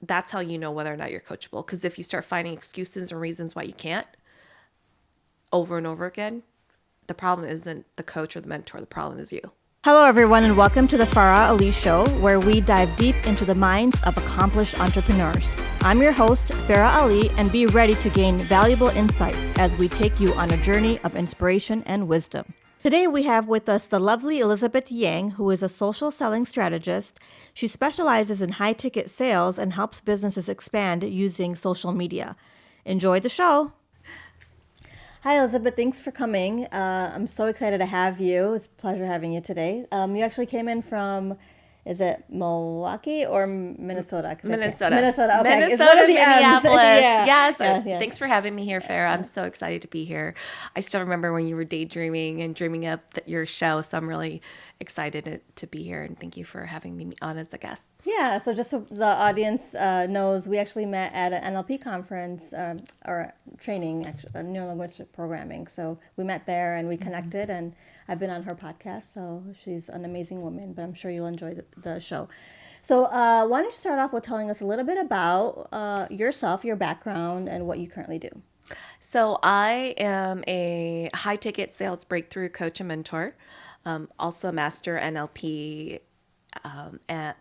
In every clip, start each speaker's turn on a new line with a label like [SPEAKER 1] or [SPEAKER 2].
[SPEAKER 1] that's how you know whether or not you're coachable. Because if you start finding excuses and reasons why you can't over and over again, the problem isn't the coach or the mentor. The problem is you.
[SPEAKER 2] Hello, everyone, and welcome to the Farah Ali Show, where we dive deep into the minds of accomplished entrepreneurs. I'm your host, Farah Ali, and be ready to gain valuable insights as we take you on a journey of inspiration and wisdom. Today, we have with us the lovely Elizabeth Yang, who is a social selling strategist. She specializes in high-ticket sales and helps businesses expand using social media. Enjoy the show. Hi, Elizabeth. Thanks for coming. I'm so excited to have you. It's a pleasure having you today. You actually came in from, is it Milwaukee or Minnesota?
[SPEAKER 1] Minnesota.
[SPEAKER 2] Minnesota. Okay.
[SPEAKER 1] Minnesota, Minneapolis.
[SPEAKER 2] Yeah.
[SPEAKER 1] Yes.
[SPEAKER 2] Yeah.
[SPEAKER 1] Thanks for having me here, Farah. I'm so excited to be here. I still remember when you were daydreaming and dreaming up your show, so I'm really excited to be here, and thank you for having me on as a guest.
[SPEAKER 2] Yeah, so just so the audience knows, we actually met at an NLP conference or training, actually, Neuro-Linguistics Programming. So we met there and we connected, and I've been on her podcast, so she's an amazing woman, but I'm sure you'll enjoy the show. So why don't you start off with telling us a little bit about yourself, your background, and what you currently do?
[SPEAKER 1] So I am a high-ticket sales breakthrough coach and mentor. Also a master NLP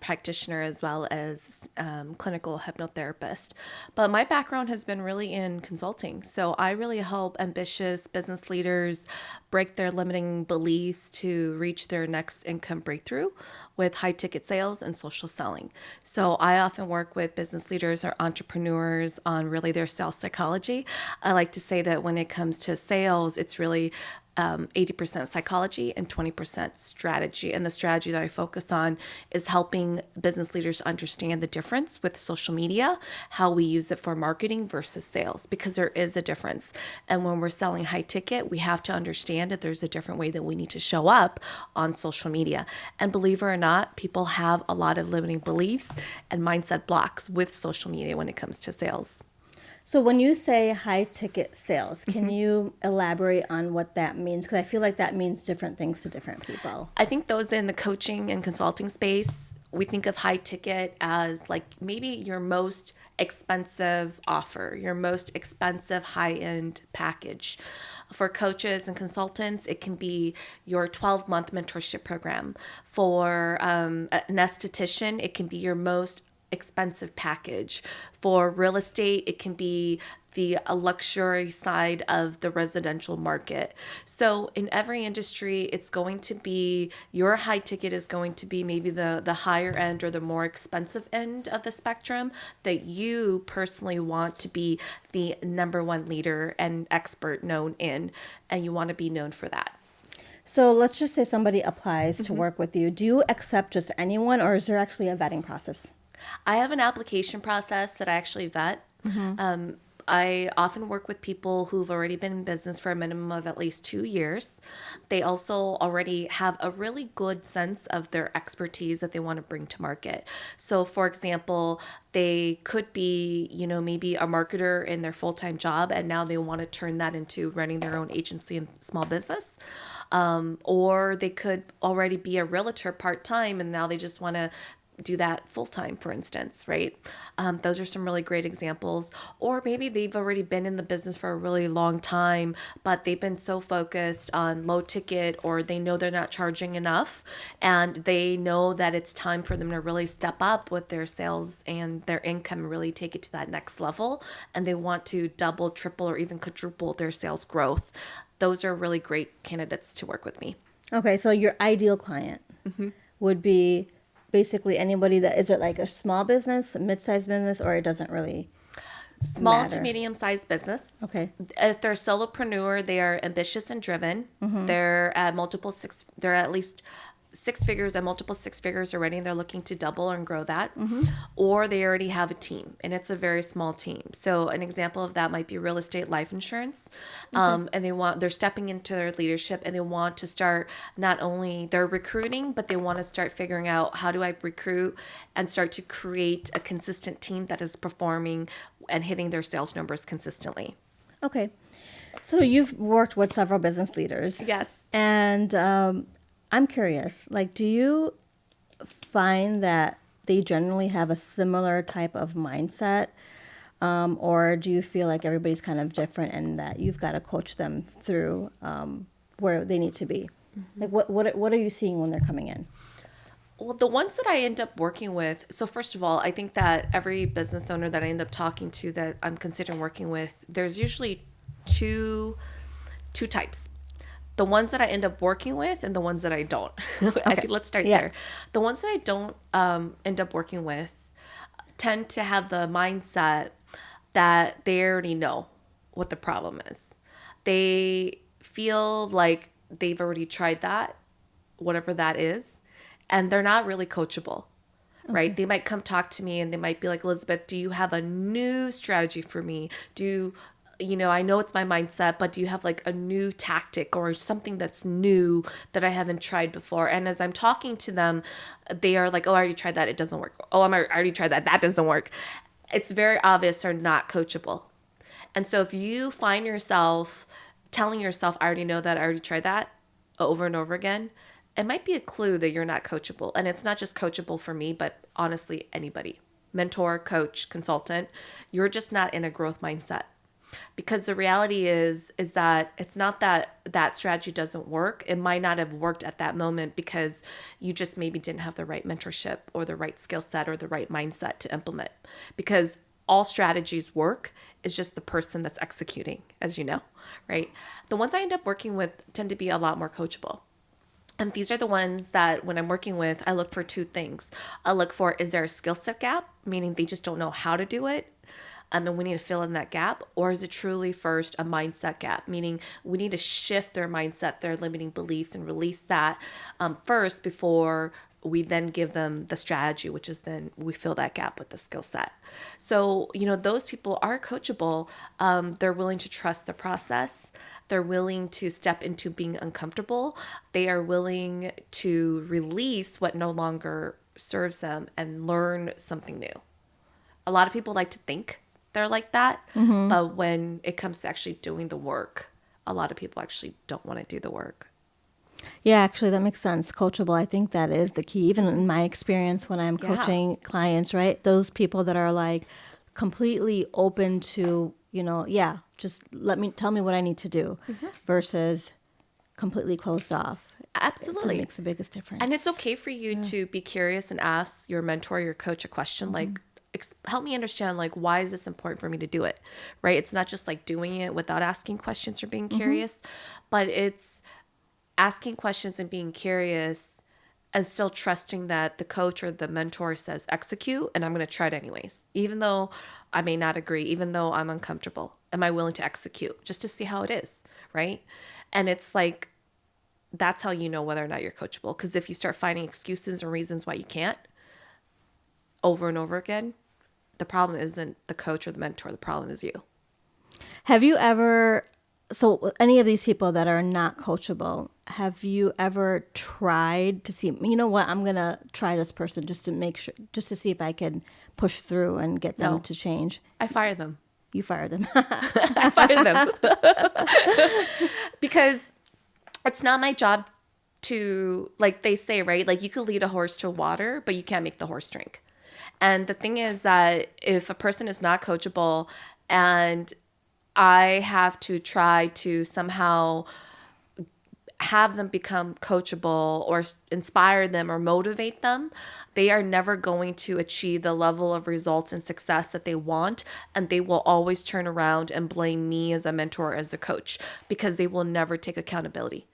[SPEAKER 1] practitioner, as well as clinical hypnotherapist. But my background has been really in consulting. So I really help ambitious business leaders break their limiting beliefs to reach their next income breakthrough with high ticket sales and social selling. So I often work with business leaders or entrepreneurs on really their sales psychology. I like to say that when it comes to sales, it's really 80% psychology and 20% strategy. And the strategy that I focus on is helping business leaders understand the difference with social media, how we use it for marketing versus sales, because there is a difference. And when we're selling high ticket, we have to understand that there's a different way that we need to show up on social media. And believe it or not, people have a lot of limiting beliefs and mindset blocks with social media when it comes to sales.
[SPEAKER 2] So when you say high ticket sales, can you elaborate on what that means? Because I feel like that means different things to different people.
[SPEAKER 1] I think those in the coaching and consulting space, we think of high ticket as like maybe your most expensive offer, your most expensive high-end package. For coaches and consultants, it can be your 12-month mentorship program. For an esthetician, it can be your most expensive package. For real estate, it can be the luxury side of the residential market. So in every industry, it's going to be, your high ticket is going to be maybe the higher end or the more expensive end of the spectrum that you personally want to be the number one leader and expert known in, and you want to be known for that.
[SPEAKER 2] So let's just say somebody applies to work with you. Do you accept just anyone, or is there actually a vetting process?
[SPEAKER 1] I have an application process that I actually vet. I often work with people who've already been in business for a minimum of at least 2 years. They also already have a really good sense of their expertise that they want to bring to market. So for example, they could be, maybe a marketer in their full-time job, and now they want to turn that into running their own agency and small business. Or they could already be a realtor part-time, and now they just want to do that full-time, for instance, right? Those are some really great examples. Or maybe they've already been in the business for a really long time, but they've been so focused on low ticket, or they know they're not charging enough, and they know that it's time for them to really step up with their sales and their income and really take it to that next level. And they want to double, triple, or even quadruple their sales growth. Those are really great candidates to work with me.
[SPEAKER 2] Okay, so your ideal client would be basically anybody that, is it like a small business, a mid-sized business, or it doesn't really
[SPEAKER 1] Small
[SPEAKER 2] matter?
[SPEAKER 1] to medium-sized business.
[SPEAKER 2] Okay.
[SPEAKER 1] If they're a solopreneur, they are ambitious and driven. They're at least six figures and multiple six figures already, and they're looking to double and grow that. Or they already have a team, and it's a very small team. So an example of that might be real estate, life insurance. And they're stepping into their leadership, and they want to start, not only they're recruiting, but they want to start figuring out, how do I recruit and start to create a consistent team that is performing and hitting their sales numbers consistently.
[SPEAKER 2] Okay. So you've worked with several business leaders.
[SPEAKER 1] Yes.
[SPEAKER 2] And I'm curious, like, do you find that they generally have a similar type of mindset? Or do you feel like everybody's kind of different and that you've got to coach them through where they need to be? Like what are you seeing when they're coming in?
[SPEAKER 1] Well, the ones that I end up working with, so first of all, I think that every business owner that I end up talking to that I'm considering working with, there's usually two types. The ones that I end up working with and the ones that I don't. I think let's start there. The ones that I don't end up working with tend to have the mindset that they already know what the problem is. They feel like they've already tried that, whatever that is, and they're not really coachable, right? They might come talk to me and they might be like, Elizabeth, do you have a new strategy for me? I know it's my mindset, but do you have like a new tactic or something that's new that I haven't tried before? And as I'm talking to them, they are like, oh, I already tried that. It doesn't work. Oh, I already tried that. That doesn't work. It's very obvious they're not coachable. And so if you find yourself telling yourself, I already know that, I already tried that over and over again, it might be a clue that you're not coachable. And it's not just coachable for me, but honestly, anybody, mentor, coach, consultant, you're just not in a growth mindset. Because the reality is that it's not that that strategy doesn't work. It might not have worked at that moment because you just maybe didn't have the right mentorship or the right skill set or the right mindset to implement. Because all strategies work. It's just the person that's executing, as you know, right? The ones I end up working with tend to be a lot more coachable. And these are the ones that when I'm working with, I look for two things. I look for, is there a skill set gap? Meaning they just don't know how to do it. And we need to fill in that gap. Or is it truly first a mindset gap? Meaning we need to shift their mindset, their limiting beliefs, and release that first before we then give them the strategy, which is then we fill that gap with the skill set. So, those people are coachable. They're willing to trust the process. They're willing to step into being uncomfortable. They are willing to release what no longer serves them and learn something new. A lot of people like to think they're like that, but when it comes to actually doing the work, a lot of people actually don't want to do the work.
[SPEAKER 2] Yeah, actually, that makes sense. Coachable, I think that is the key. Even in my experience when I'm coaching clients, right? Those people that are like completely open to, just tell me what I need to do versus completely closed off.
[SPEAKER 1] Absolutely.
[SPEAKER 2] It makes the biggest difference.
[SPEAKER 1] And it's okay for you to be curious and ask your mentor, your coach a question like, help me understand, like, why is this important for me to do it, right? It's not just like doing it without asking questions or being curious, but it's asking questions and being curious and still trusting that the coach or the mentor says execute, and I'm going to try it anyways. Even though I may not agree, even though I'm uncomfortable, am I willing to execute just to see how it is, right? And it's like, that's how you know whether or not you're coachable. Because if you start finding excuses or reasons why you can't over and over again, the problem isn't the coach or the mentor. The problem is you.
[SPEAKER 2] Have you ever, so any of these people that are not coachable, have you ever tried to see, I'm going to try this person just to make sure, just to see if I can push through and get them to change?
[SPEAKER 1] I fire them.
[SPEAKER 2] You fire them.
[SPEAKER 1] I fire them. Because it's not my job to, like they say, right? Like you could lead a horse to water, but you can't make the horse drink. And the thing is that if a person is not coachable and I have to try to somehow have them become coachable or inspire them or motivate them, they are never going to achieve the level of results and success that they want. And they will always turn around and blame me as a mentor, as a coach, because they will never take accountability.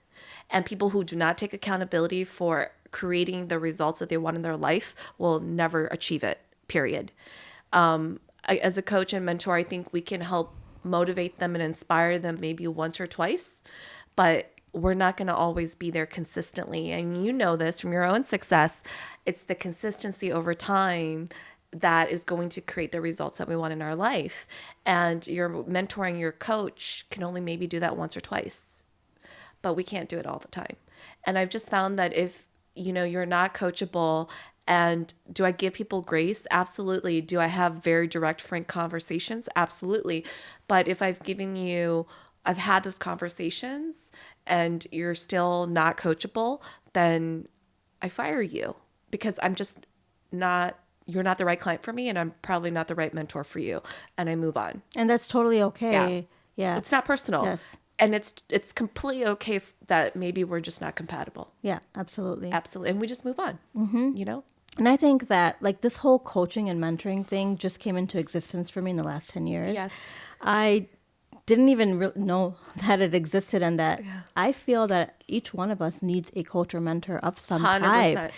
[SPEAKER 1] And people who do not take accountability for creating the results that they want in their life will never achieve it, period. As a coach and mentor, I think we can help motivate them and inspire them maybe once or twice, but we're not going to always be there consistently. And you know this from your own success. It's the consistency over time that is going to create the results that we want in our life. And your mentoring, your coach can only maybe do that once or twice, but we can't do it all the time. And I've just found that if you're not coachable, and do I give people grace? Absolutely. Do I have very direct, frank conversations? Absolutely. But if I've had those conversations and you're still not coachable, then I fire you because I'm just not you're not the right client for me, and I'm probably not the right mentor for you, and I move on.
[SPEAKER 2] And that's totally okay. Yeah.
[SPEAKER 1] It's not personal.
[SPEAKER 2] Yes.
[SPEAKER 1] And it's completely okay that maybe we're just not compatible.
[SPEAKER 2] Yeah, absolutely.
[SPEAKER 1] Absolutely. And we just move on, you know?
[SPEAKER 2] And I think that like this whole coaching and mentoring thing just came into existence for me in the last 10 years.
[SPEAKER 1] Yes.
[SPEAKER 2] I didn't even know that it existed, and that I feel that each one of us needs a coach or mentor of some
[SPEAKER 1] 100%.
[SPEAKER 2] type.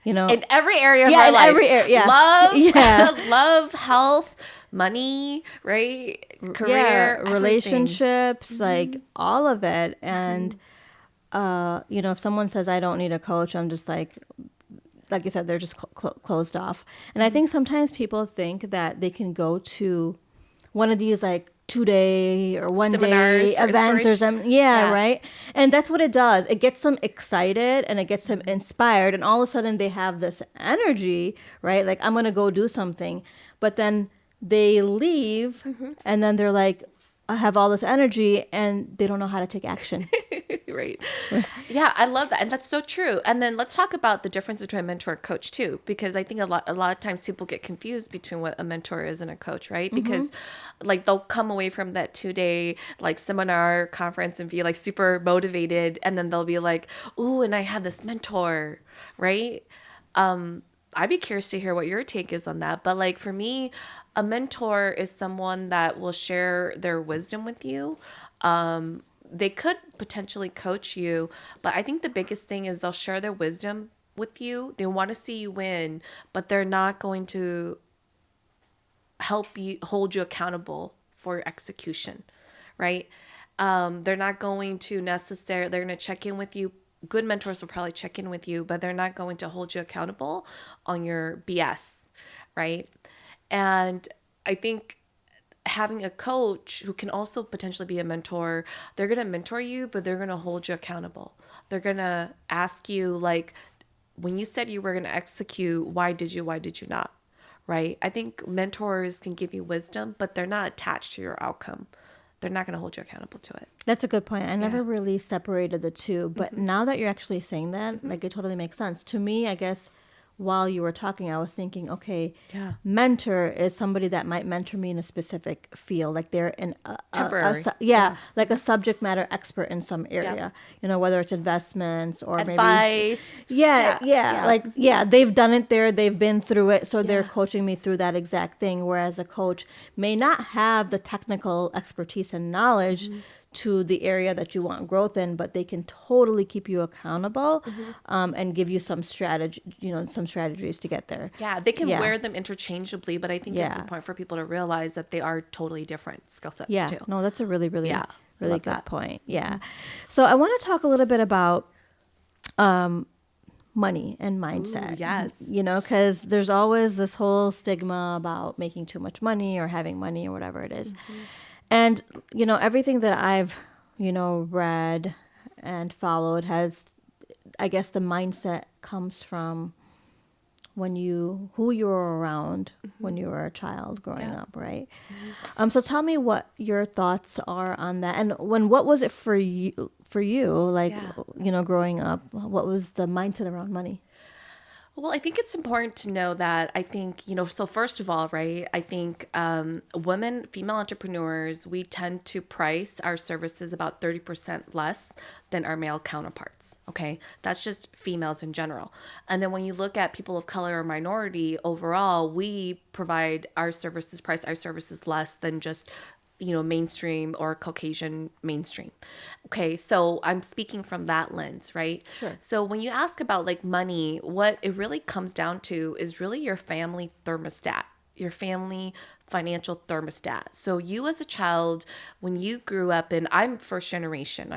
[SPEAKER 2] You know,
[SPEAKER 1] In every area of our life.
[SPEAKER 2] every area.
[SPEAKER 1] Love, love, health, money, right? Career, everything.
[SPEAKER 2] relationships, like all of it. And, you know, if someone says, I don't need a coach, I'm just like you said, they're just closed off. And I think sometimes people think that they can go to one of these like 2-day or 1 day events or something. Yeah, right. And that's what it does. It gets them excited and it gets them inspired. And all of a sudden they have this energy, right? Like, I'm going to go do something. But then they leave and then they're like, I have all this energy and they don't know how to take action.
[SPEAKER 1] Right. Yeah, I love that. And that's so true. And then let's talk about the difference between a mentor and coach too, because I think a lot of times people get confused between what a mentor is and a coach, right? Because like they'll come away from that 2-day like seminar conference and be like super motivated, and then they'll be like, "Ooh, and I have this mentor," right? I'd be curious to hear what your take is on that. But like for me, a mentor is someone that will share their wisdom with you. They could potentially coach you, but I think the biggest thing is they'll share their wisdom with you. They want to see you win, but they're not going to help you, hold you accountable for your execution, right? They're not going to necessarily, they're going to check in with you. Good mentors will probably check in with you, but they're not going to hold you accountable on your BS, right? And I think having a coach who can also potentially be a mentor, they're going to mentor you, but they're going to hold you accountable. They're going to ask you, like, when you said you were going to execute, why did you not? Right? I think mentors can give you wisdom, but they're not attached to your outcome. They're not going to hold you accountable to it.
[SPEAKER 2] That's a good point. I never really separated the two, but now that you're actually saying that, like, it totally makes sense. To me, I guess, while you were talking, I was thinking, okay, mentor is somebody that might mentor me in a specific field, like they're in like a subject matter expert in some area, you know, whether it's investments or
[SPEAKER 1] advice.
[SPEAKER 2] Like they've done it there, they've been through it, so they're coaching me through that exact thing. Whereas a coach may not have the technical expertise and knowledge to the area that you want growth in, but they can totally keep you accountable and give you some strategy, some strategies to get there.
[SPEAKER 1] Yeah, they can wear them interchangeably, but I think it's important for people to realize that they are totally different skill sets too.
[SPEAKER 2] No, that's a really good point. Yeah. So I want to talk a little bit about money and mindset.
[SPEAKER 1] Ooh, yes.
[SPEAKER 2] Because there's always this whole stigma about making too much money or having money or whatever it is. And, everything that I've, read and followed has, I guess the mindset comes from who you were around when you were a child growing up, right? So tell me what your thoughts are on that. And what was it for you, like, growing up? What was the mindset around money?
[SPEAKER 1] Well, I think it's important to know that I think, so first of all, right, I think female entrepreneurs, we tend to price our services about 30% less than our male counterparts, okay? That's just females in general. And then when you look at people of color or minority, overall, we price our services less than just mainstream or Caucasian mainstream. Okay, so I'm speaking from that lens, right?
[SPEAKER 2] Sure.
[SPEAKER 1] So when you ask about like money, what it really comes down to is really your family thermostat, your family financial thermostat. So you as a child, when you grew up, and I'm first generation,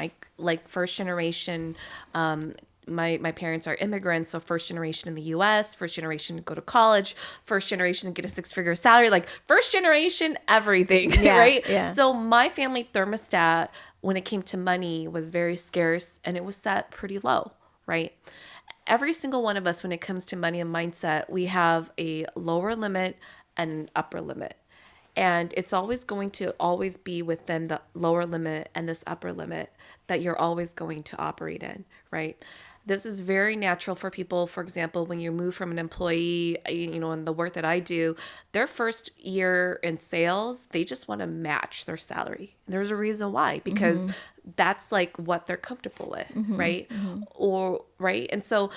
[SPEAKER 1] my parents are immigrants, so first generation in the U.S., first generation to go to college, first generation to get a 6-figure salary, like first generation everything, right?
[SPEAKER 2] Yeah.
[SPEAKER 1] So my family thermostat, when it came to money, was very scarce and it was set pretty low, right? Every single one of us, when it comes to money and mindset, we have a lower limit and an upper limit. And it's always going to be within the lower limit and this upper limit that you're always going to operate in, right? this is very natural for people. For example, when you move from an employee, in the work that I do, their first year in sales, they just want to match their salary. And there's a reason why, because that's like what they're comfortable with, right? Right. And so,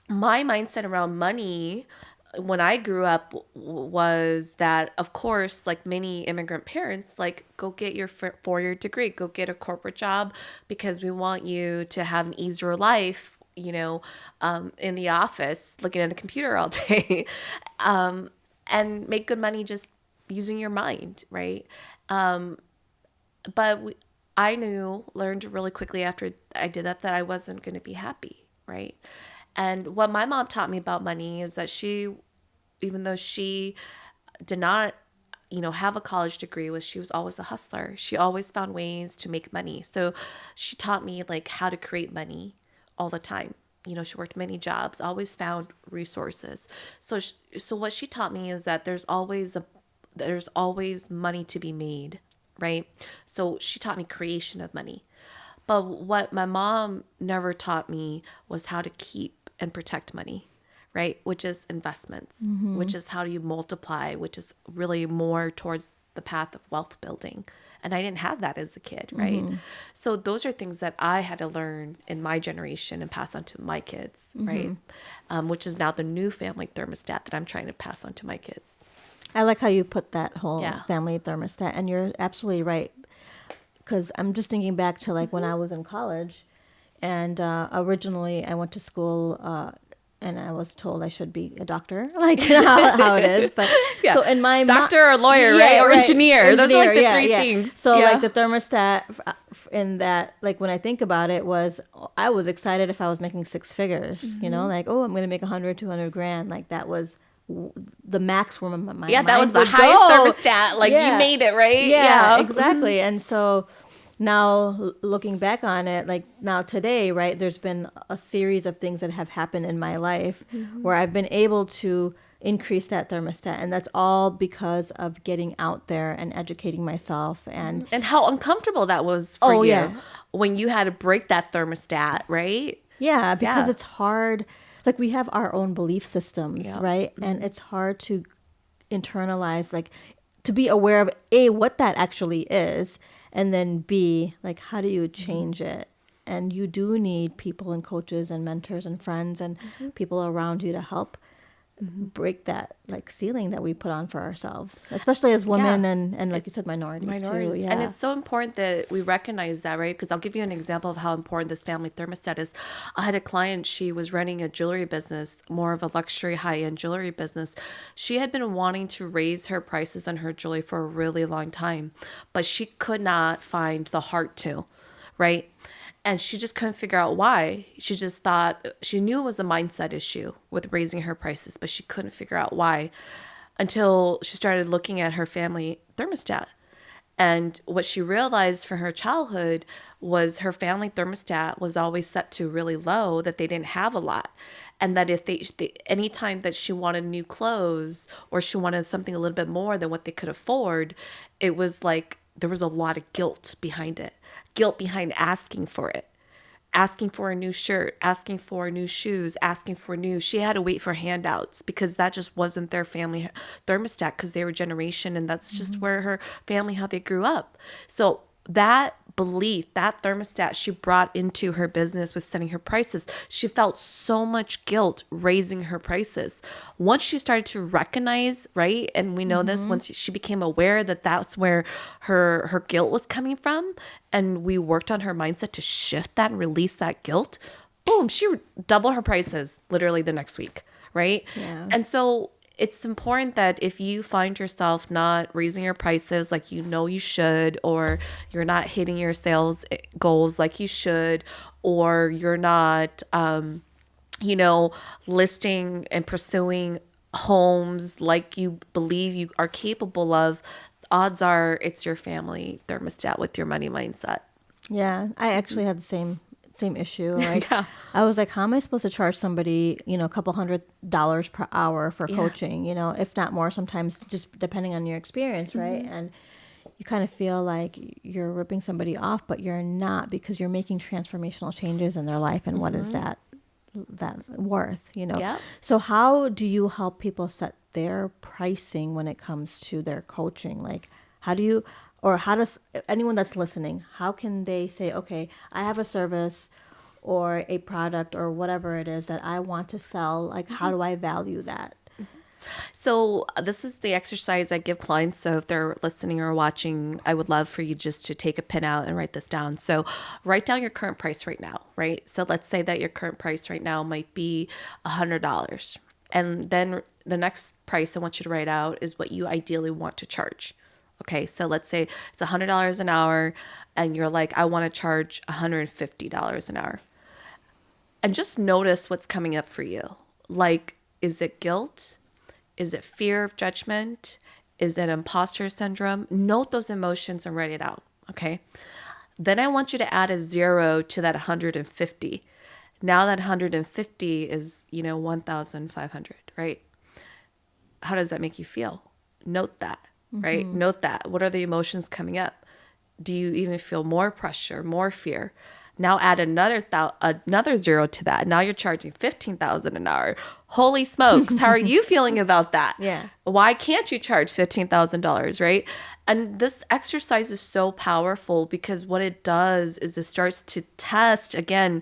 [SPEAKER 1] my mindset around money when I grew up was that, of course, like many immigrant parents, like, go get your 4-year degree, go get a corporate job, because we want you to have an easier life, in the office, looking at a computer all day, and make good money just using your mind, right? But I learned really quickly after I did that I wasn't going to be happy, right? And what my mom taught me about money is that even though she did not, have a college degree, she was always a hustler. She always found ways to make money. So she taught me like how to create money all the time. She worked many jobs, always found resources. So what she taught me is that there's always money to be made, right? So she taught me creation of money. But what my mom never taught me was how to keep and protect money, right? Which is investments, which is how do you multiply, which is really more towards the path of wealth building. And I didn't have that as a kid, right? So those are things that I had to learn in my generation and pass on to my kids, right? Which is now the new family thermostat that I'm trying to pass on to my kids.
[SPEAKER 2] I like how you put that whole family thermostat, and you're absolutely right. Because I'm just thinking back to like when I was in college, and originally I went to school and I was told I should be a doctor, like how it is. But so in my
[SPEAKER 1] doctor or lawyer, right? Or engineer. Those are like the three things.
[SPEAKER 2] So like the thermostat in that, like when I think about it, I was excited if I was making 6 figures, like, oh, I'm going to make 100, 200 grand. Like that was the max where my mind.
[SPEAKER 1] Yeah, that was the highest thermostat. Like you made it, right?
[SPEAKER 2] Yeah, exactly. And so now looking back on it, like now today, right, there's been a series of things that have happened in my life where I've been able to increase that thermostat. And that's all because of getting out there and educating myself. And
[SPEAKER 1] how uncomfortable that was for you when you had to break that thermostat, right?
[SPEAKER 2] Yeah, because it's hard. Like we have our own belief systems, right? And it's hard to internalize, like to be aware of A, what that actually is, and then B, like how do you change it? And you do need people and coaches and mentors and friends and people around you to help break that like ceiling that we put on for ourselves, especially as women and like you said, minorities too. Yeah.
[SPEAKER 1] And it's so important that we recognize that, right? Because I'll give you an example of how important this family thermostat is. I had a client, she was running a jewelry business, more of a luxury high-end jewelry business. She had been wanting to raise her prices on her jewelry for a really long time, but she could not find the heart to, right? And she just couldn't figure out why. She just thought, she knew it was a mindset issue with raising her prices, but she couldn't figure out why until she started looking at her family thermostat. And what she realized from her childhood was her family thermostat was always set to really low, that they didn't have a lot. And that if they anytime that she wanted new clothes or she wanted something a little bit more than what they could afford, it was like there was a lot of guilt behind it. Guilt behind asking for it, asking for a new shirt, asking for new shoes, she had to wait for handouts because that just wasn't their family thermostat because they were generation and that's just where her family, how they grew up. So that belief, that thermostat she brought into her business with setting her prices, she felt so much guilt raising her prices. Once she started to recognize, right, and we know this, once she became aware that that's where her guilt was coming from, and we worked on her mindset to shift that and release that guilt, boom, she doubled her prices literally the next week, right?
[SPEAKER 2] Yeah.
[SPEAKER 1] And so it's important that if you find yourself not raising your prices like you should, or you're not hitting your sales goals like you should, or you're not, listing and pursuing homes like you believe you are capable of, odds are it's your family thermostat with your money mindset.
[SPEAKER 2] Yeah, I actually had the same issue. Like, I was like, how am I supposed to charge somebody, a couple $100 per hour for coaching, if not more, sometimes just depending on your experience, right? And you kind of feel like you're ripping somebody off, but you're not, because you're making transformational changes in their life. And what is that worth,
[SPEAKER 1] Yeah.
[SPEAKER 2] So how do you help people set their pricing when it comes to their coaching? Like, how does anyone that's listening, how can they say, okay, I have a service or a product or whatever it is that I want to sell? Like, how do I value that?
[SPEAKER 1] So this is the exercise I give clients. So if they're listening or watching, I would love for you just to take a pen out and write this down. So write down your current price right now, right? So let's say that your current price right now might be $100. And then the next price I want you to write out is what you ideally want to charge. Okay, so let's say it's $100 an hour and you're like, I want to charge $150 an hour. And just notice what's coming up for you. Like, is it guilt? Is it fear of judgment? Is it imposter syndrome? Note those emotions and write it out, okay? Then I want you to add a 0 to that 150. Now that 150 is, 1,500, right? How does that make you feel? Note that, right? Note that. What are the emotions coming up? Do you even feel more pressure, more fear? Now add another 0 to that. Now you're charging $15,000 an hour. Holy smokes. How are you feeling about that?
[SPEAKER 2] Yeah.
[SPEAKER 1] Why can't you charge $15,000, right? And this exercise is so powerful because what it does is it starts to test, again,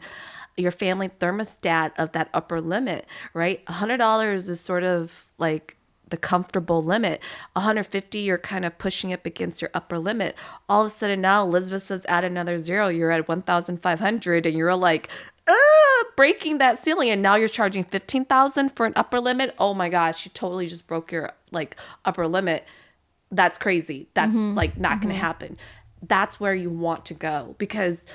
[SPEAKER 1] your family thermostat of that upper limit, right? $100 is sort of like the comfortable limit. 150, you're kind of pushing up against your upper limit. All of a sudden now Elizabeth says add another 0. You're at 1,500 and you're like, breaking that ceiling. And now you're charging 15,000 for an upper limit. Oh my gosh, you totally just broke your like upper limit. That's crazy. That's like not going to happen. That's where you want to go, because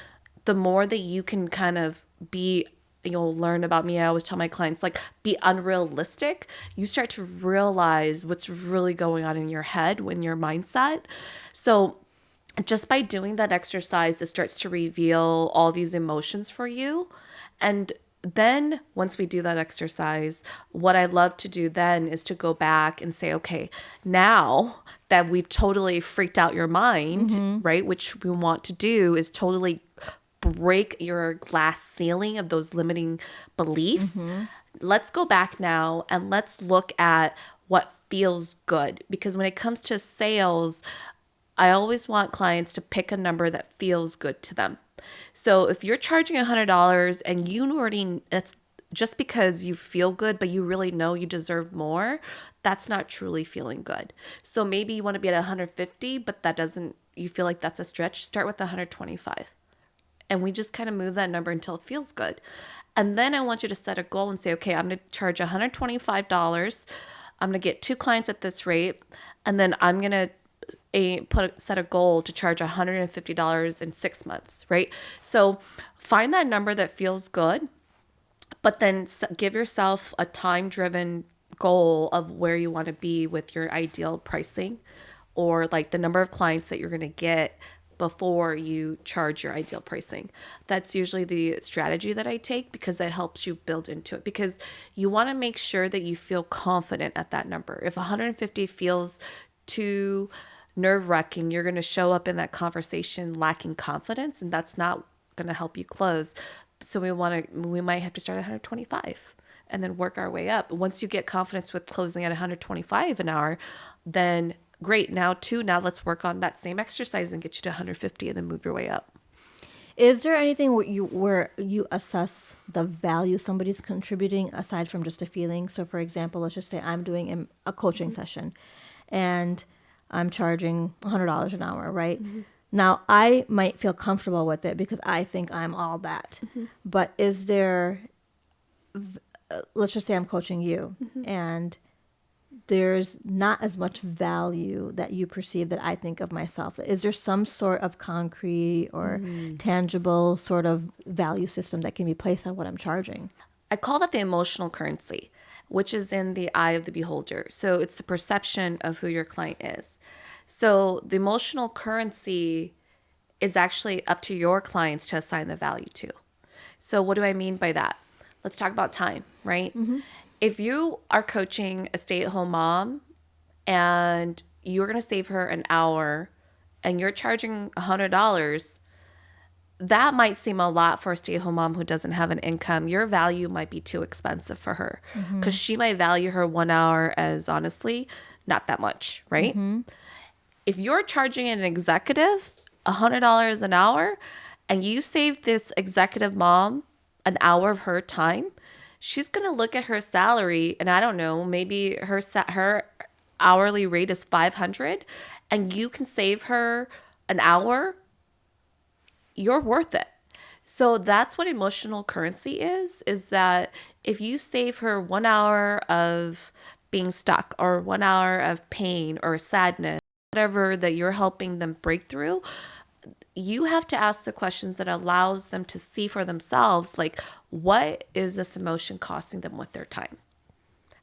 [SPEAKER 1] the more that you can kind of be, you'll learn about me. I always tell my clients, like, be unrealistic. You start to realize what's really going on in your head, when your mindset. So just by doing that exercise, it starts to reveal all these emotions for you. And then once we do that exercise, what I love to do then is to go back and say, okay, now that we've totally freaked out your mind, right? Which we want to do is totally break your glass ceiling of those limiting beliefs. Let's go back now and let's look at what feels good. Because when it comes to sales, I always want clients to pick a number that feels good to them. So if you're charging $100 and you already, that's just because you feel good, but you really know you deserve more, that's not truly feeling good. So maybe you want to be at 150, but you feel like that's a stretch. Start with 125. And we just kind of move that number until it feels good. And then I want you to set a goal and say, okay, I'm going to charge $125. I'm going to get 2 clients at this rate. And then I'm going to set a goal to charge $150 in 6 months, right? So find that number that feels good, but then give yourself a time-driven goal of where you want to be with your ideal pricing, or like the number of clients that you're going to get before you charge your ideal pricing. That's usually the strategy that I take, because that helps you build into it, because you want to make sure that you feel confident at that number. If 150 feels too nerve-wracking, you're going to show up in that conversation lacking confidence, and that's not going to help you close. So we might have to start at 125 and then work our way up. Once you get confidence with closing at 125 an hour, then great. Now let's work on that same exercise and get you to 150 and then move your way up.
[SPEAKER 2] Is there anything where you assess the value somebody's contributing aside from just a feeling? So for example, let's just say I'm doing a coaching session and I'm charging $100 an hour, right? Now I might feel comfortable with it because I think I'm all that. But is there, let's just say I'm coaching you and there's not as much value that you perceive that I think of myself. Is there some sort of concrete or tangible sort of value system that can be placed on what I'm charging?
[SPEAKER 1] I call that the emotional currency, which is in the eye of the beholder. So it's the perception of who your client is. So the emotional currency is actually up to your clients to assign the value to. So what do I mean by that? Let's talk about time, right? If you are coaching a stay-at-home mom and you're going to save her an hour and you're charging $100, that might seem a lot for a stay-at-home mom who doesn't have an income. Your value might be too expensive for her because she might value her 1 hour as honestly not that much, right? If you're charging an executive $100 an hour and you save this executive mom an hour of her time, she's going to look at her salary and I don't know, maybe her hourly rate is $500 and you can save her an hour, you're worth it. So that's what emotional currency is that if you save her 1 hour of being stuck or 1 hour of pain or sadness, whatever that you're helping them break through, you have to ask the questions that allows them to see for themselves, like, what is this emotion costing them with their time?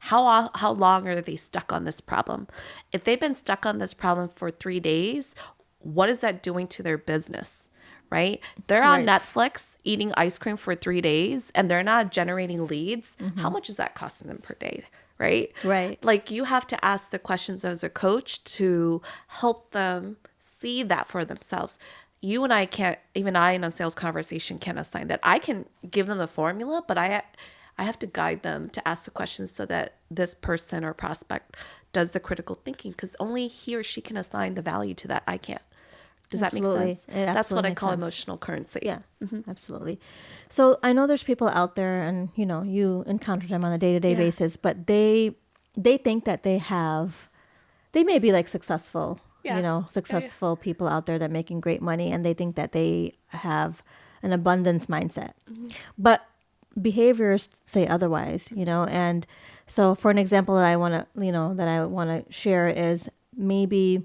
[SPEAKER 1] How long are they stuck on this problem? If they've been stuck on this problem for 3 days, what is that doing to their business? Right? They're on Netflix eating ice cream for 3 days and they're not generating leads. How much is that costing them per day? Right? Like you have to ask the questions as a coach to help them see that for themselves. You and I can't, even I in a sales conversation can't assign that. I can give them the formula, but I have to guide them to ask the questions so that this person or prospect does the critical thinking because only he or she can assign the value to that. I can't. Does that make sense? That's what I call emotional currency.
[SPEAKER 2] Yeah, absolutely. So I know there's people out there and, you encounter them on a day-to-day basis, but they think that they may be like successful, successful people out there that are making great money and they think that they have an abundance mindset. But behaviors say otherwise, and so for an example that I want to share is maybe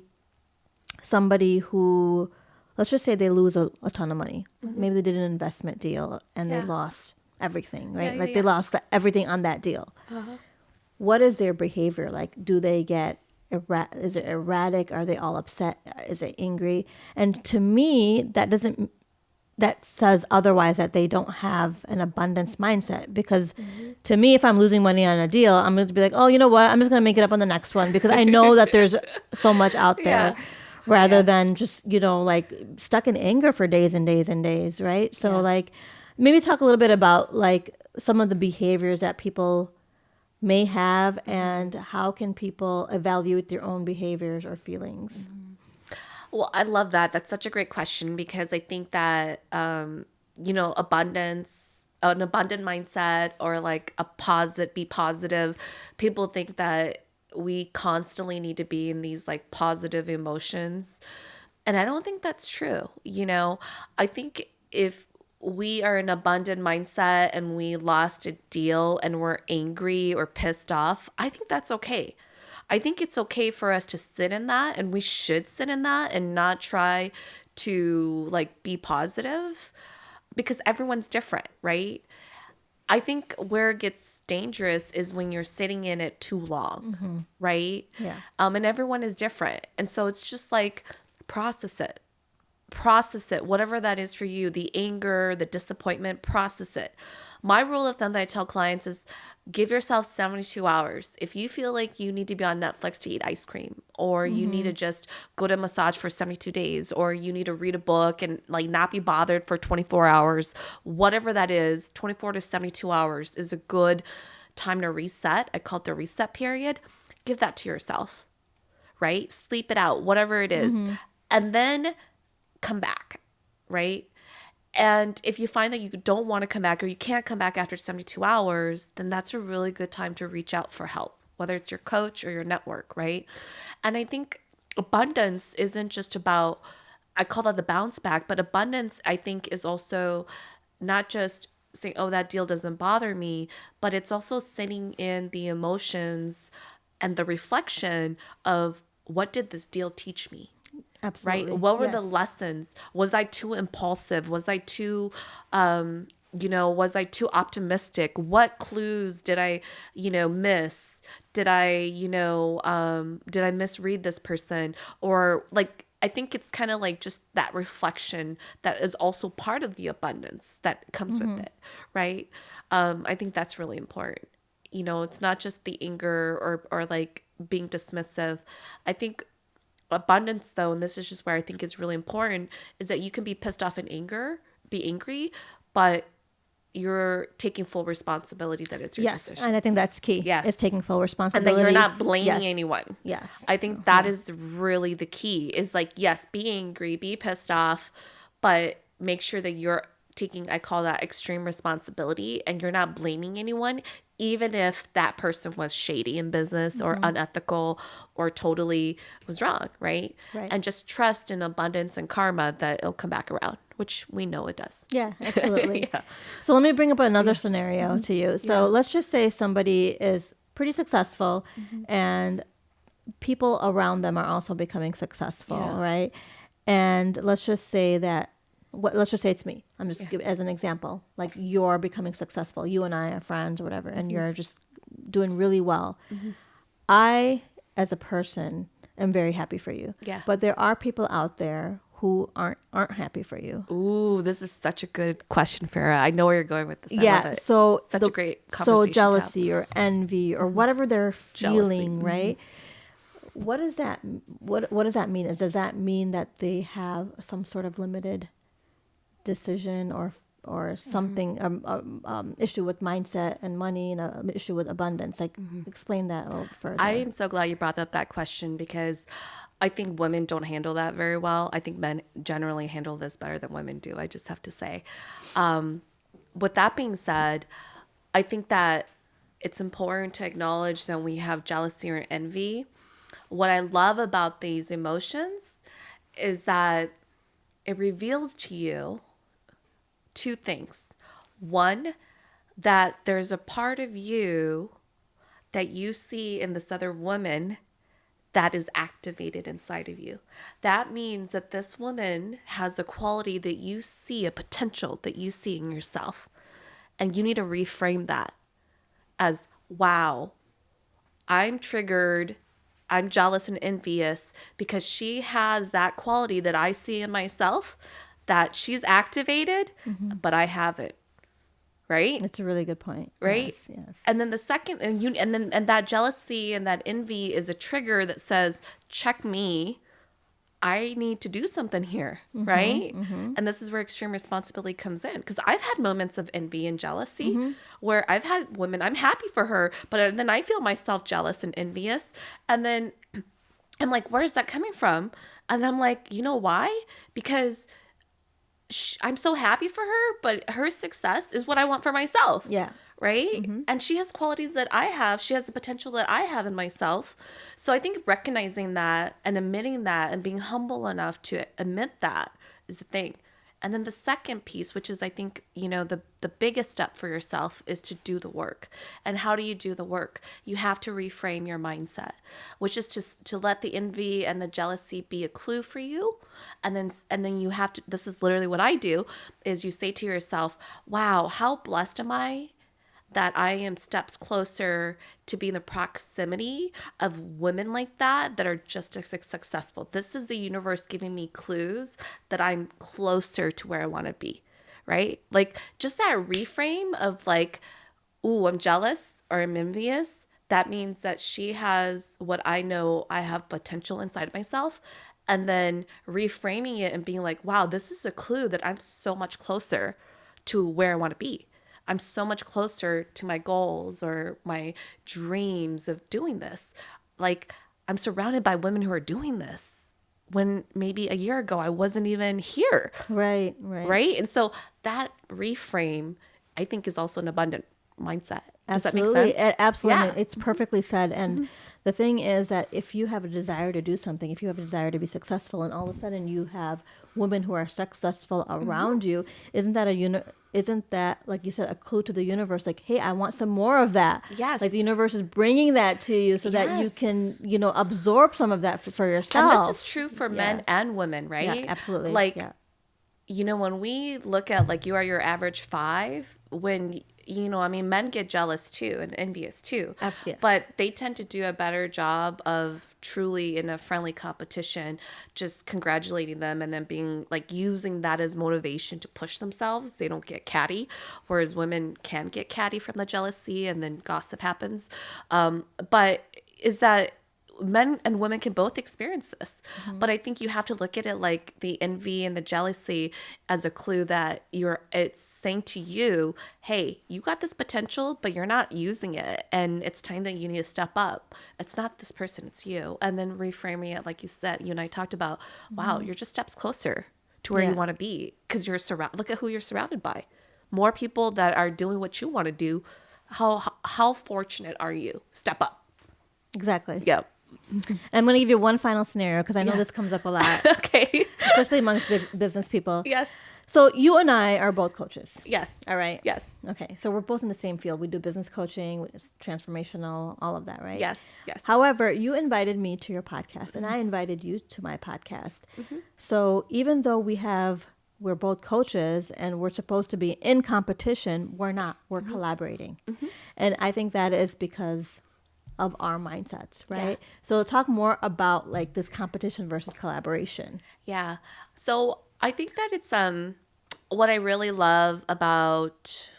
[SPEAKER 2] somebody who, let's just say they lose a ton of money. Maybe they did an investment deal and they lost everything, right? They lost everything on that deal. What is their behavior? Like, do they get, is it erratic? Are they all upset? Is it angry? And to me, that says otherwise, that they don't have an abundance mindset. Because to me, if I'm losing money on a deal, I'm going to be like, oh, you know what? I'm just going to make it up on the next one because I know that there's so much out there. Rather than just, like stuck in anger for days and days and days, right? So like maybe talk a little bit about like some of the behaviors that people may have and how can people evaluate their own behaviors or feelings?
[SPEAKER 1] Well, I love that. That's such a great question because I think that, abundance, an abundant mindset or like be positive, people think that we constantly need to be in these like positive emotions. And I don't think that's true. I think if we are in an abundant mindset and we lost a deal and we're angry or pissed off, I think that's okay. I think it's okay for us to sit in that and we should sit in that and not try to like be positive because everyone's different, right? I think where it gets dangerous is when you're sitting in it too long, right?
[SPEAKER 2] Yeah.
[SPEAKER 1] And everyone is different. And so it's just like process it, whatever that is for you, the anger, the disappointment, process it. My rule of thumb that I tell clients is give yourself 72 hours. If you feel like you need to be on Netflix to eat ice cream, or you need to just go to a massage for 72 days, or you need to read a book and like not be bothered for 24 hours, whatever that is, 24 to 72 hours is a good time to reset. I call it the reset period. Give that to yourself, right? Sleep it out, whatever it is. And then come back, right? And if you find that you don't want to come back or you can't come back after 72 hours, then that's a really good time to reach out for help, whether it's your coach or your network, right? And I think abundance isn't just about, I call that the bounce back, but abundance, I think, is also not just saying, oh, that deal doesn't bother me, but it's also sitting in the emotions and the reflection of what did this deal teach me?
[SPEAKER 2] Absolutely.
[SPEAKER 1] Right? What were the lessons? Was I too impulsive? Was I too, was I too optimistic? What clues did I, miss? Did I misread this person? Or like, I think it's kind of like just that reflection that is also part of the abundance that comes with it, right? I think that's really important. It's not just the anger or like being dismissive. I think abundance, though, and this is just where I think is really important, is that you can be pissed off and be angry, but you're taking full responsibility that it's your decision.
[SPEAKER 2] And I think that's key.
[SPEAKER 1] Yes.
[SPEAKER 2] It's taking full
[SPEAKER 1] And
[SPEAKER 2] responsibility.
[SPEAKER 1] then you're not blaming anyone.
[SPEAKER 2] Yes.
[SPEAKER 1] I think that is really the key, is like, yes, be angry, be pissed off, but make sure that you're taking, I call that extreme responsibility, and you're not blaming anyone, even if that person was shady in business or unethical or totally was wrong, right? And just trust in abundance and karma that it'll come back around, which we know it does.
[SPEAKER 2] Yeah, absolutely. So let me bring up another scenario to you. So let's just say somebody is pretty successful and people around them are also becoming successful, right? And let's just say that, let's just say it's me. I'm just giving as an example. Like, you're becoming successful. You and I are friends or whatever, and you're just doing really well. I, as a person, am very happy for you. But there are people out there who aren't happy for you.
[SPEAKER 1] Ooh, this is such a good question, Farah. I know where you're going with this. I love it.
[SPEAKER 2] So
[SPEAKER 1] such a great conversation.
[SPEAKER 2] So jealousy or envy or whatever they're feeling, right? What does that mean? Does that mean that they have some sort of limited decision or something issue with mindset and money and an issue with abundance? Like, explain that a little further.
[SPEAKER 1] I am so glad you brought up that question, because I think women don't handle that very well. I think men generally handle this better than women do, I just have to say. With that being said, I think that it's important to acknowledge that we have jealousy or envy. What I love about these emotions is that it reveals to you two things. One, that there's a part of you that you see in this other woman that is activated inside of you. That means that this woman has a quality that you see, a potential that you see in yourself. And you need to reframe that as, wow, I'm triggered, I'm jealous and envious because she has that quality that I see in myself, that she's activated, but I haven't. Right?
[SPEAKER 2] That's a really good point.
[SPEAKER 1] Right?
[SPEAKER 2] Yes.
[SPEAKER 1] And then the second, and that jealousy and that envy is a trigger that says, check me. I need to do something here, right? And this is where extreme responsibility comes in. Because I've had moments of envy and jealousy where I've had women, I'm happy for her, but then I feel myself jealous and envious. And then I'm like, where's that coming from? And I'm like, you know why? Because I'm so happy for her, but her success is what I want for myself.
[SPEAKER 2] Yeah.
[SPEAKER 1] Right? And she has qualities that I have. She has the potential that I have in myself. So I think recognizing that and admitting that and being humble enough to admit that is the thing. And then the second piece, which is, I think, the biggest step for yourself, is to do the work. And how do you do the work? You have to reframe your mindset, which is to let the envy and the jealousy be a clue for you. And then you have to, this is literally what I do, is you say to yourself, wow, how blessed am I that I am steps closer to being the proximity of women like that are just as successful. This is the universe giving me clues that I'm closer to where I want to be, right? Like, just that reframe of like, ooh, I'm jealous or I'm envious. That means that she has what I know I have potential inside of myself. And then reframing it and being like, wow, this is a clue that I'm so much closer to where I want to be. I'm so much closer to my goals or my dreams of doing this. Like, I'm surrounded by women who are doing this when maybe a year ago I wasn't even here.
[SPEAKER 2] Right.
[SPEAKER 1] And so that reframe, I think, is also an abundant mindset. Does
[SPEAKER 2] Absolutely.
[SPEAKER 1] that make sense?
[SPEAKER 2] Absolutely.
[SPEAKER 1] Yeah.
[SPEAKER 2] It's perfectly said. And the thing is that if you have a desire to do something, if you have a desire to be successful, and all of a sudden you have women who are successful around you, isn't that, like you said, a clue to the universe? Like, hey, I want some more of that.
[SPEAKER 1] Yes.
[SPEAKER 2] Like, the universe is bringing that to you so that you can, absorb some of that for yourself.
[SPEAKER 1] And this is true for men and women, right?
[SPEAKER 2] Yeah, absolutely.
[SPEAKER 1] Like, when we look at, like, you are your average 5, when, men get jealous too and envious too.
[SPEAKER 2] Absolutely.
[SPEAKER 1] But they tend to do a better job of truly, in a friendly competition, just congratulating them and then being like using that as motivation to push themselves. They don't get catty, whereas women can get catty from the jealousy and then gossip happens. But is that men and women can both experience this. But I think you have to look at it like the envy and the jealousy as a clue that it's saying to you, hey, you got this potential, but you're not using it. And it's time that you need to step up. It's not this person, it's you. And then reframing it, like you said, you and I talked about, wow, you're just steps closer to where you want to be, because look at who you're surrounded by. More people that are doing what you want to do. How fortunate are you? Step up.
[SPEAKER 2] Exactly.
[SPEAKER 1] Yep.
[SPEAKER 2] And I'm going to give you one final scenario, because I know this comes up a lot.
[SPEAKER 1] Okay.
[SPEAKER 2] Especially amongst business people.
[SPEAKER 1] Yes.
[SPEAKER 2] So you and I are both coaches.
[SPEAKER 1] Yes.
[SPEAKER 2] All right.
[SPEAKER 1] Yes.
[SPEAKER 2] Okay. So we're both in the same field. We do business coaching, it's transformational, all of that, right?
[SPEAKER 1] Yes. Yes.
[SPEAKER 2] However, you invited me to your podcast, and I invited you to my podcast. So even though we're both coaches and we're supposed to be in competition, we're not. We're collaborating. And I think that is because of our mindsets, right? Yeah. So talk more about like this competition versus collaboration.
[SPEAKER 1] Yeah. So I think that it's what I really love about,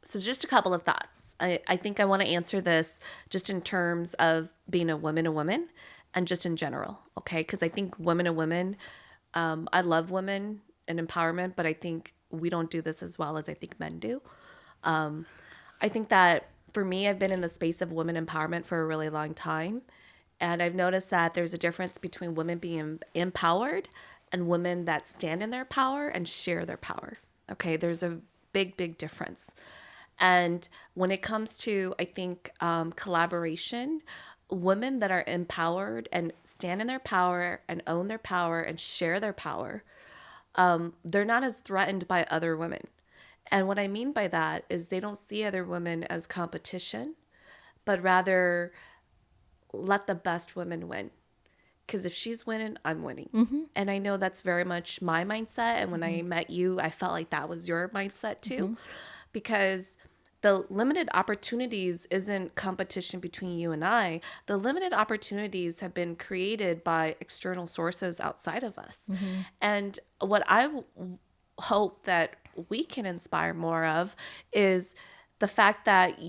[SPEAKER 1] so just a couple of thoughts. I think I want to answer this just in terms of being a woman and just in general, okay? Because I think women, I love women and empowerment, but I think we don't do this as well as I think men do. I think that for me, I've been in the space of women empowerment for a really long time. And I've noticed that there's a difference between women being empowered and women that stand in their power and share their power. Okay, there's a big difference. And when it comes to, I think, collaboration, women that are empowered and stand in their power and own their power and share their power, they're not as threatened by other women. And what I mean by that is they don't see other women as competition, but rather let the best women win. Because if she's winning, I'm winning. And I know that's very much my mindset. And when I met you, I felt like that was your mindset too. Because the limited opportunities isn't competition between you and I. The limited opportunities have been created by external sources outside of us. And what I hope that we can inspire more of is the fact that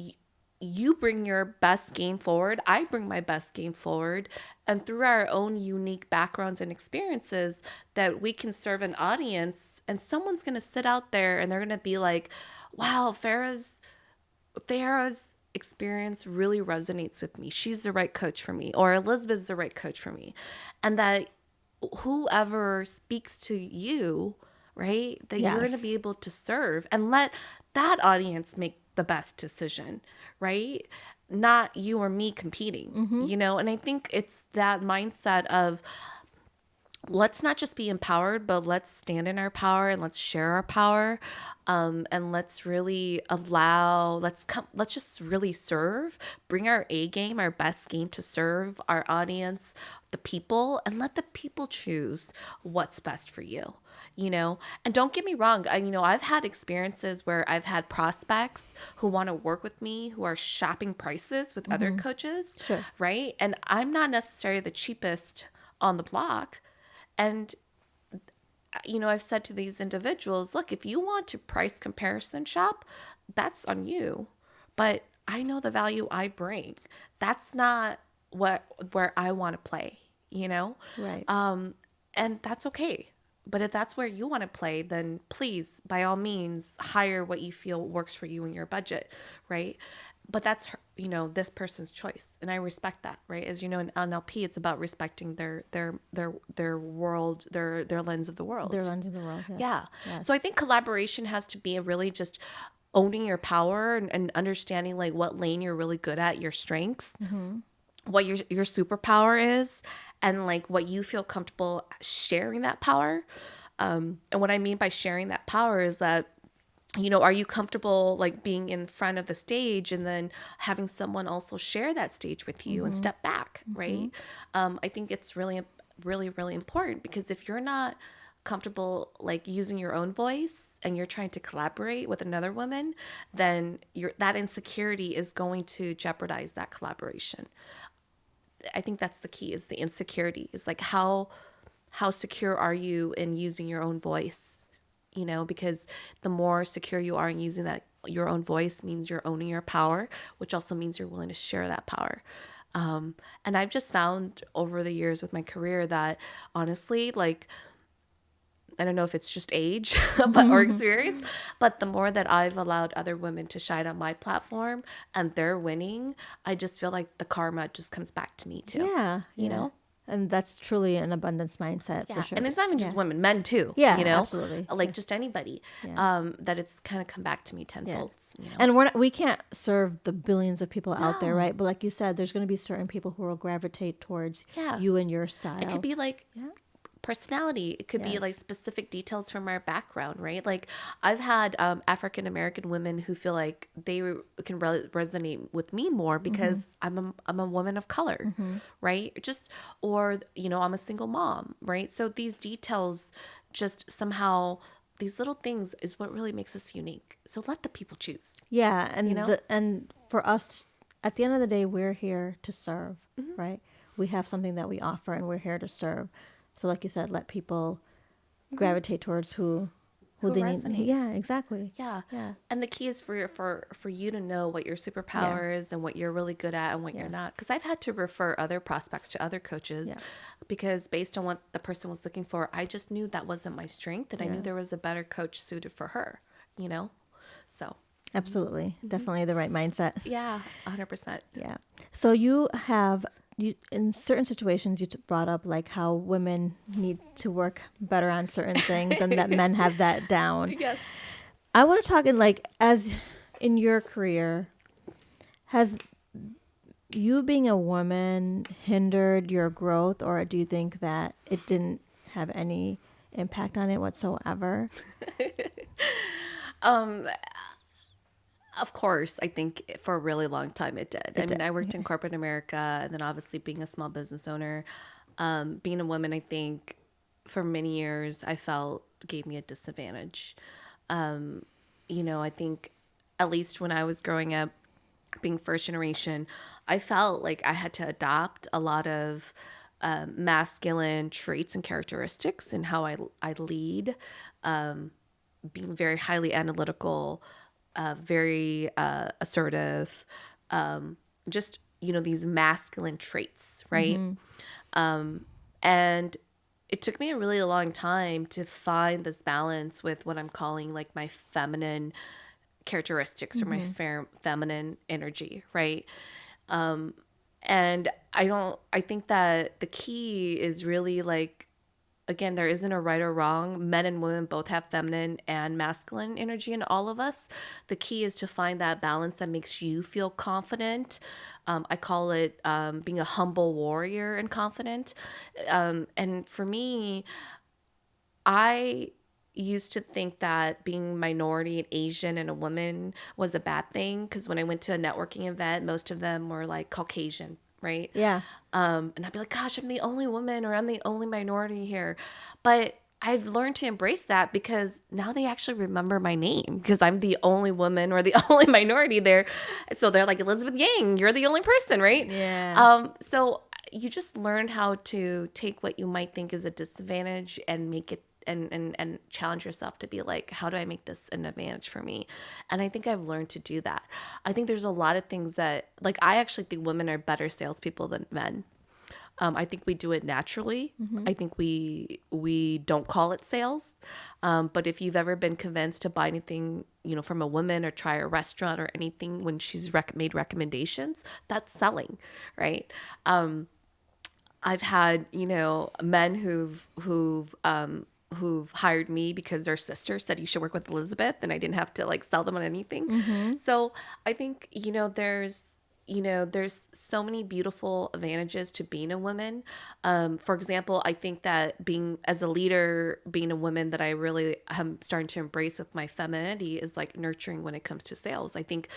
[SPEAKER 1] you bring your best game forward. I bring my best game forward. And through our own unique backgrounds and experiences, that we can serve an audience, and someone's going to sit out there and they're going to be like, wow, Farah's experience really resonates with me. She's the right coach for me, or Elizabeth's the right coach for me. And that whoever speaks to you, right, that you're going to be able to serve and let that audience make the best decision, right? Not you or me competing, you know? And I think it's that mindset of, let's not just be empowered, but let's stand in our power and let's share our power. And let's really let's just really serve, bring our A game, our best game to serve our audience, the people, and let the people choose what's best for you. You know, and don't get me wrong. I've had experiences where I've had prospects who want to work with me, who are shopping prices with other coaches, right? And I'm not necessarily the cheapest on the block. And, I've said to these individuals, look, if you want to price comparison shop, that's on you. But I know the value I bring. That's not where I want to play, Right. And that's okay. But if that's where you want to play, then please, by all means, hire what you feel works for you in your budget, right? But that's, this person's choice. And I respect that, right? As you know, in NLP, it's about respecting their world, their lens of the world.
[SPEAKER 2] Their lens of the world, yes.
[SPEAKER 1] Yeah.
[SPEAKER 2] Yes.
[SPEAKER 1] So I think collaboration has to be really just owning your power and understanding like what lane you're really good at, your strengths, what your superpower is, and like what you feel comfortable sharing that power. And what I mean by sharing that power is that, are you comfortable like being in front of the stage and then having someone also share that stage with you and step back, right? I think it's really, really, really important, because if you're not comfortable like using your own voice and you're trying to collaborate with another woman, then that insecurity is going to jeopardize that collaboration. I think that's the key, is the insecurity. Is like how secure are you in using your own voice? Because the more secure you are in using your own voice means you're owning your power, which also means you're willing to share that power. And I've just found over the years with my career that honestly, like, I don't know if it's just age or experience, but the more that I've allowed other women to shine on my platform and they're winning, I just feel like the karma just comes back to me too.
[SPEAKER 2] Yeah.
[SPEAKER 1] You know?
[SPEAKER 2] And that's truly an abundance mindset
[SPEAKER 1] Yeah.
[SPEAKER 2] for sure.
[SPEAKER 1] And it's not even just women, men too.
[SPEAKER 2] Yeah,
[SPEAKER 1] You know?
[SPEAKER 2] absolutely.
[SPEAKER 1] Like just anybody. That it's kind of come back to me tenfold. You know?
[SPEAKER 2] And we can't serve the billions of people out there, right? But like you said, there's going to be certain people who will gravitate towards you and your style.
[SPEAKER 1] It could be like personality. It could be like specific details from our background, right? Like I've had African American women who feel like they can resonate with me more because I'm a woman of color, right? Just or I'm a single mom, right? So these details just somehow. These little things is what really makes us unique. So let the people choose.
[SPEAKER 2] Yeah, and and for us, at the end of the day, we're here to serve, right? We have something that we offer, and we're here to serve. So, like you said, let people gravitate towards who they
[SPEAKER 1] resonates.
[SPEAKER 2] need. Yeah, exactly.
[SPEAKER 1] Yeah. And the key is for you to know what your superpower is and what you're really good at and what you're not. Because I've had to refer other prospects to other coaches because based on what the person was looking for, I just knew that wasn't my strength and I knew there was a better coach suited for her, So.
[SPEAKER 2] Absolutely. Definitely the right mindset.
[SPEAKER 1] Yeah, 100%.
[SPEAKER 2] Yeah. So you have, in certain situations, you brought up like how women need to work better on certain things and that men have that down.
[SPEAKER 1] Yes.
[SPEAKER 2] I want to talk as in your career, has you being a woman hindered your growth, or do you think that it didn't have any impact on it whatsoever?
[SPEAKER 1] Of course, I think for a really long time it did. I worked in corporate America, and then obviously being a small business owner, being a woman, I think for many years I felt gave me a disadvantage. I think at least when I was growing up, being first generation, I felt like I had to adopt a lot of masculine traits and characteristics in how I lead, being very highly analytical, very assertive, just, these masculine traits, right? And it took me a really long time to find this balance with what I'm calling like my feminine characteristics or my feminine energy, right? And I think that the key is really like, again, there isn't a right or wrong. Men and women both have feminine and masculine energy in all of us. The key is to find that balance that makes you feel confident. I call it being a humble warrior and confident. And for me, I used to think that being minority and Asian and a woman was a bad thing because when I went to a networking event, most of them were like Caucasian, right?
[SPEAKER 2] Yeah.
[SPEAKER 1] And I'd be like, gosh, I'm the only woman or I'm the only minority here. But I've learned to embrace that because now they actually remember my name because I'm the only woman or the only minority there. So they're like, Elizabeth Yang, you're the only person, right?
[SPEAKER 2] Yeah.
[SPEAKER 1] So you just learn how to take what you might think is a disadvantage and make it and challenge yourself to be like, how do I make this an advantage for me? And I think I've learned to do that. I think there's a lot of things that, like, I actually think women are better salespeople than men. I think we do it naturally. I think we don't call it sales. But if you've ever been convinced to buy anything, from a woman or try a restaurant or anything when she's made recommendations, that's selling, right? I've had, men who've hired me because their sister said you should work with Elizabeth and I didn't have to like sell them on anything. So I think, there's so many beautiful advantages to being a woman. For example, I think that being a woman that I really am starting to embrace with my femininity is like nurturing when it comes to sales. I think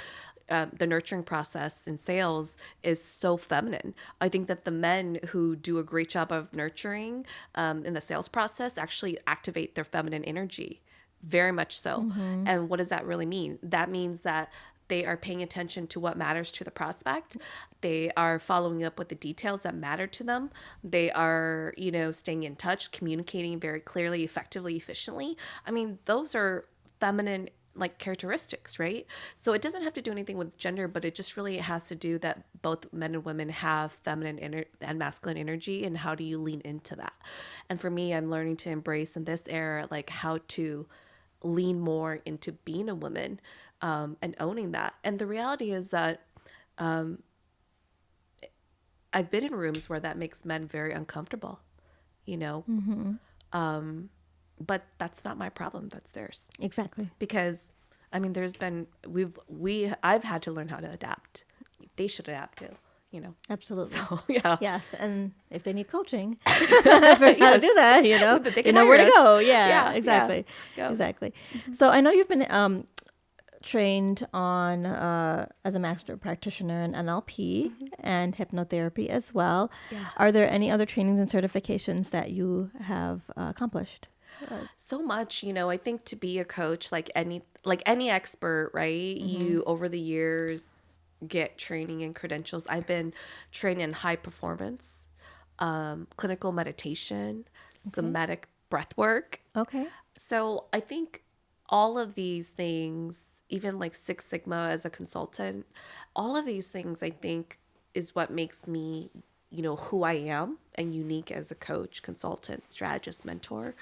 [SPEAKER 1] the nurturing process in sales is so feminine. I think that the men who do a great job of nurturing in the sales process actually activate their feminine energy, very much so. And what does that really mean? That means that they are paying attention to what matters to the prospect. They are following up with the details that matter to them. They are, staying in touch, communicating very clearly, effectively, efficiently. I mean, those are feminine like characteristics, right? So it doesn't have to do anything with gender, but it just really has to do that both men and women have feminine and masculine energy, and how do you lean into that? And for me, I'm learning to embrace in this era, like how to lean more into being a woman, and owning that. And the reality is that I've been in rooms where that makes men very uncomfortable, you know? But that's not my problem. That's theirs.
[SPEAKER 2] Exactly.
[SPEAKER 1] Because, I mean, I've had to learn how to adapt. They should adapt too, you know?
[SPEAKER 2] Absolutely.
[SPEAKER 1] So, yeah.
[SPEAKER 2] Yes, and if they need coaching for how to do that, they know where to go. Yeah, exactly.
[SPEAKER 1] Yeah.
[SPEAKER 2] Exactly. So I know you've been trained on as a master practitioner in NLP and hypnotherapy as well.
[SPEAKER 1] Yeah.
[SPEAKER 2] Are there any other trainings and certifications that you have accomplished?
[SPEAKER 1] So much, I think to be a coach, like any expert, right? You, over the years, get training and credentials. I've been trained in high performance, clinical meditation, somatic breath work.
[SPEAKER 2] Okay.
[SPEAKER 1] So I think all of these things, even like Six Sigma as a consultant, all of these things I think is what makes me, who I am and unique as a coach, consultant, strategist, mentor.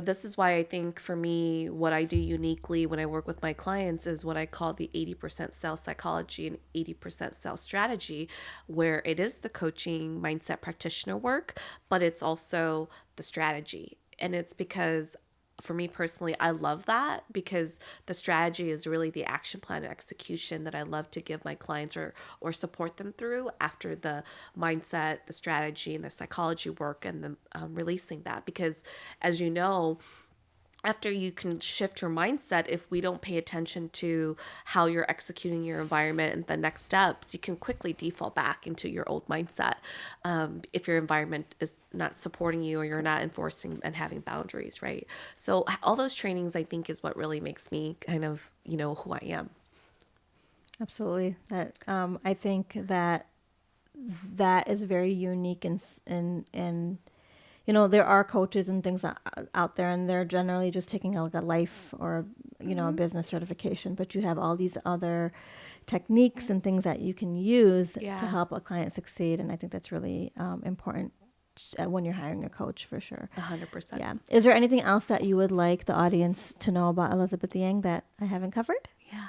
[SPEAKER 1] This is why I think for me, what I do uniquely when I work with my clients is what I call the 80% sales psychology and 80% sales strategy, where it is the coaching mindset practitioner work, but it's also the strategy. And it's because for me personally, I love that, because the strategy is really the action plan and execution that I love to give my clients or support them through after the mindset, the strategy, and the psychology work, and the releasing that. Because as you know, after you can shift your mindset, if we don't pay attention to how you're executing your environment and the next steps, you can quickly default back into your old mindset if your environment is not supporting you or you're not enforcing and having boundaries, right? So all those trainings, I think, is what really makes me kind of, who I am.
[SPEAKER 2] Absolutely. That I think that is very unique in there are coaches and things out there, and they're generally just taking like a life or, a business certification, but you have all these other techniques and things that you can use to help a client succeed. And I think that's really important when you're hiring a coach, for sure.
[SPEAKER 1] 100%.
[SPEAKER 2] Yeah. Is there anything else that you would like the audience to know about Elizabeth Yang that I haven't covered?
[SPEAKER 1] Yeah.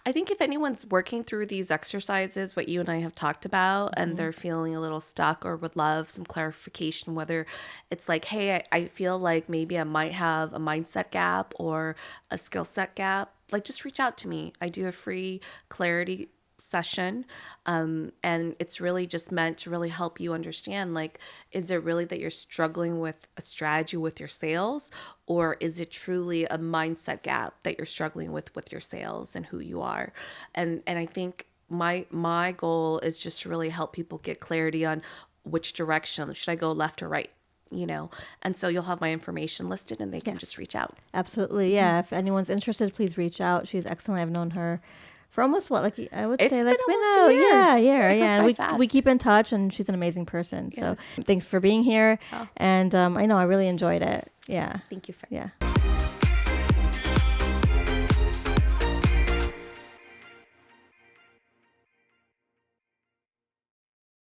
[SPEAKER 1] I think if anyone's working through these exercises, what you and I have talked about, and they're feeling a little stuck or would love some clarification, whether it's like, hey, I feel like maybe I might have a mindset gap or a skill set gap, like just reach out to me. I do a free clarity session, and it's really just meant to really help you understand, like, is it really that you're struggling with a strategy with your sales, or is it truly a mindset gap that you're struggling with your sales and who you are? And I think my goal is just to really help people get clarity on which direction should I go, left or right, and so you'll have my information listed, and they can just reach out.
[SPEAKER 2] Absolutely. Yeah. If anyone's interested, please reach out. She's excellent. I've known her for almost I would say like
[SPEAKER 1] almost 2 years.
[SPEAKER 2] And we keep in touch, and she's an amazing person. Yes. So thanks for being here. Oh. And I know I really enjoyed it. Yeah.
[SPEAKER 1] Thank you.
[SPEAKER 2] Yeah.